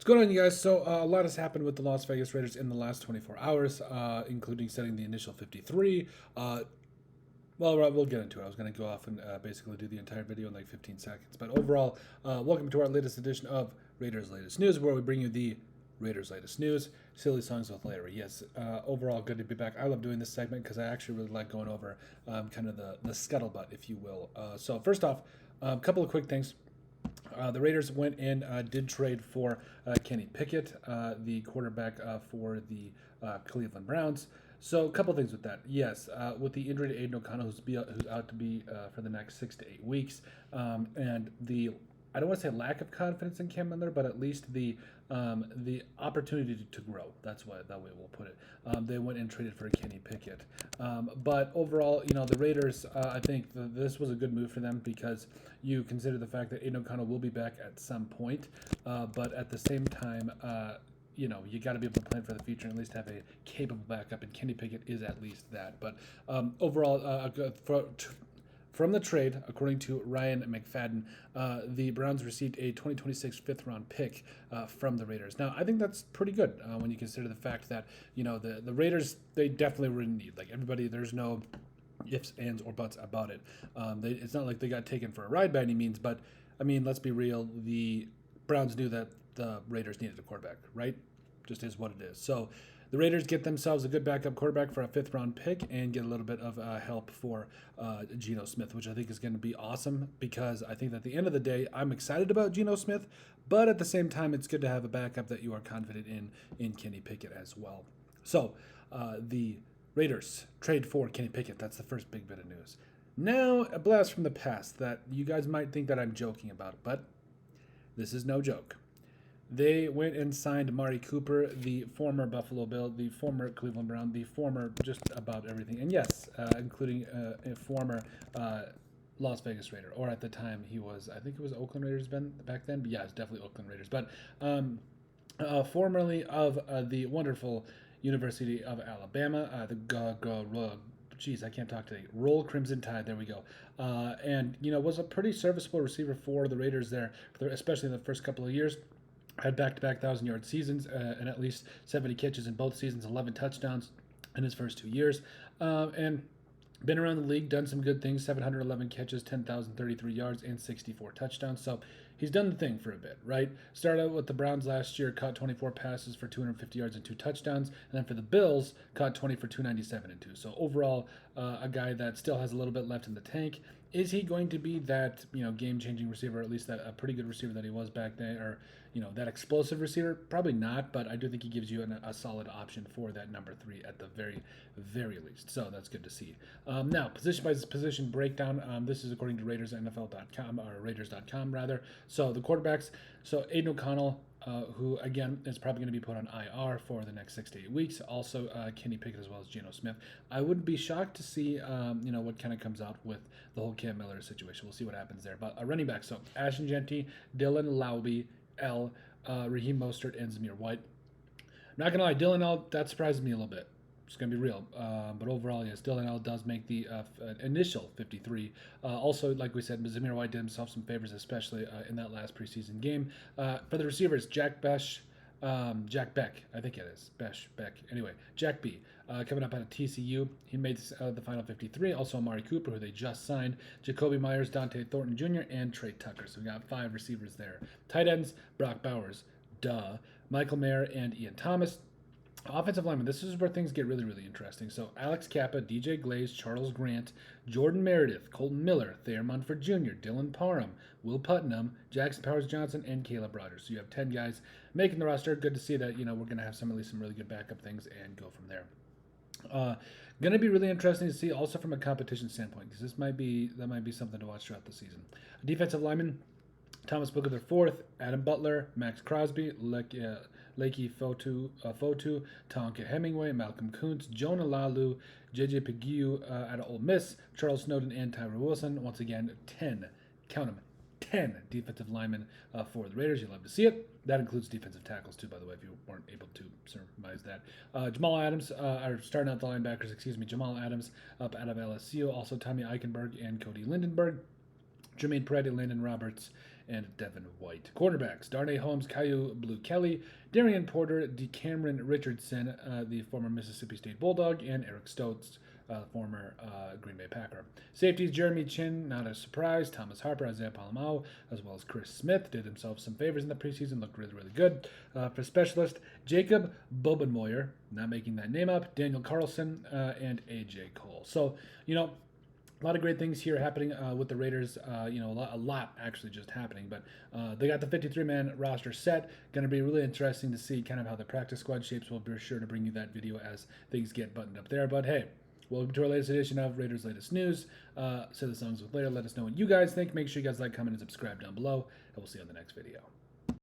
What's going on, you guys? So, a lot has happened with the Las Vegas Raiders in the last 24 hours, including setting the initial 53. We'll get into it. I was going to go off and basically do the entire video in like 15 seconds. But overall, welcome to our latest edition of Raiders Latest News, where we bring you the Raiders Latest News, silly songs with Larry. Yes, overall, good to be back. I love doing this segment because I actually really like going over kind of the scuttlebutt, if you will. So, first off, a couple of quick things. The Raiders went and did trade for Kenny Pickett, the quarterback for the Cleveland Browns. So a couple things with that. Yes, with the injury to Aiden O'Connell, who's out to be for the next 6 to 8 weeks, and the I don't want to say lack of confidence in Cam Miller, but at least the opportunity to grow. That's why that way we'll put it. They went and traded for Kenny Pickett. But overall, the Raiders, I think this was a good move for them because you consider the fact that Aiden O'Connell will be back at some point, but at the same time, you got to be able to plan for the future and at least have a capable backup, and Kenny Pickett is at least that. But overall, from the trade, according to Ryan McFadden, the Browns received a 2026 fifth-round pick from the Raiders. Now, I think that's pretty good when you consider the fact that, the Raiders, they definitely were in need. Like, everybody, there's no ifs, ands, or buts about it. It's not like they got taken for a ride by any means, but, I mean, let's be real. The Browns knew that the Raiders needed a quarterback, right? Just is what it is. So, the Raiders get themselves a good backup quarterback for a fifth-round pick and get a little bit of help for Geno Smith, which I think is going to be awesome because I think that at the end of the day, I'm excited about Geno Smith, but at the same time, it's good to have a backup that you are confident in Kenny Pickett as well. So the Raiders trade for Kenny Pickett. That's the first big bit of news. Now, a blast from the past that you guys might think that I'm joking about, but this is no joke. They went and signed Amari Cooper, the former Buffalo Bill, the former Cleveland Brown, the former just about everything. And yes, including a former Las Vegas Raider. Or at the time, he was, I think it was Oakland Raiders back then. But yeah, it's definitely Oakland Raiders. But formerly of the wonderful University of Alabama, I can't talk today. Roll Crimson Tide. There we go. And, was a pretty serviceable receiver for the Raiders there, especially in the first couple of years. Had back-to-back 1,000-yard seasons and at least 70 catches in both seasons, 11 touchdowns in his first 2 years. And been around the league, done some good things, 711 catches, 10,033 yards, and 64 touchdowns. So he's done the thing for a bit, right? Started out with the Browns last year, caught 24 passes for 250 yards and 2 touchdowns. And then for the Bills, caught 20 for 297 and 2. So overall, a guy that still has a little bit left in the tank. Is he going to be that, game-changing receiver, or at least that a pretty good receiver that he was back then, or, that explosive receiver? Probably not, but I do think he gives you a solid option for that number 3 at the very, very least. So that's good to see. Now, position by position breakdown. This is according to RaidersNFL.com, or Raiders.com, rather. So the quarterbacks, so Aiden O'Connell, who, again, is probably going to be put on IR for the next 6 to 8 weeks. Also, Kenny Pickett as well as Geno Smith. I wouldn't be shocked to see, what kind of comes out with the whole Cam Miller situation. We'll see what happens there. But running back, so Ashton Jeanty, Dylan Laube, Raheem Mostert, and Zamir White. Not going to lie, Dylan L, that surprises me a little bit. It's going to be real. But overall, yes, Dylan L does make the initial 53. Also, like we said, Zamir White did himself some favors, especially in that last preseason game. For the receivers, Jack Beck, I think it is. Beck. Anyway, Jack B. Coming up out of TCU. He made the final 53. Also, Amari Cooper, who they just signed. Jacoby Myers, Dante Thornton Jr., and Trey Tucker. So we got 5 receivers there. Tight ends, Brock Bowers. Michael Mayer and Ian Thomas. Offensive lineman, this is where things get really, really interesting. So Alex Kappa, DJ Glaze, Charles Grant, Jordan Meredith, Colton Miller, Thayer Munford Jr., Dylan Parham, Will Putnam, Jackson Powers Johnson, and Caleb Rogers. So you have 10 guys making the roster. Good to see that, we're going to have at least some really good backup things and go from there. Going to be really interesting to see also from a competition standpoint, because that might be something to watch throughout the season. Defensive lineman, Thomas Booker the fourth, Adam Butler, Max Crosby, Lakey Fotu, Tonka Hemingway, Malcolm Kuntz, Jonah Lalu, JJ Peguiu out of Ole Miss, Charles Snowden, and Tyra Wilson. Once again, 10, count them, 10 defensive linemen for the Raiders. You love to see it. That includes defensive tackles, too, by the way, if you weren't able to surmise that. Jamal Adams, or starting out the linebackers, Jamal Adams up out of LSU. Also, Tommy Eichenberg and Cody Lindenberg. Jermaine Peretti, Landon Roberts, and Devin White. Quarterbacks, Darnay Holmes, Caillou Blue Kelly, Darian Porter, DeCameron Richardson, the former Mississippi State Bulldog, and Eric Stokes, former Green Bay Packer. Safeties, Jeremy Chin, not a surprise. Thomas Harper, Isaiah Palamau, as well as Chris Smith, did himself some favors in the preseason, looked really, really good. For specialist, Jacob Bobenmoyer, not making that name up, Daniel Carlson, and A.J. Cole. So, a lot of great things here happening with the Raiders. A lot actually just happening. But they got the 53-man roster set. Going to be really interesting to see kind of how the practice squad shapes. We'll be sure to bring you that video as things get buttoned up there. But hey, welcome to our latest edition of Raiders' Latest News. Say the songs with later. Let us know what you guys think. Make sure you guys like, comment, and subscribe down below. And we'll see you on the next video.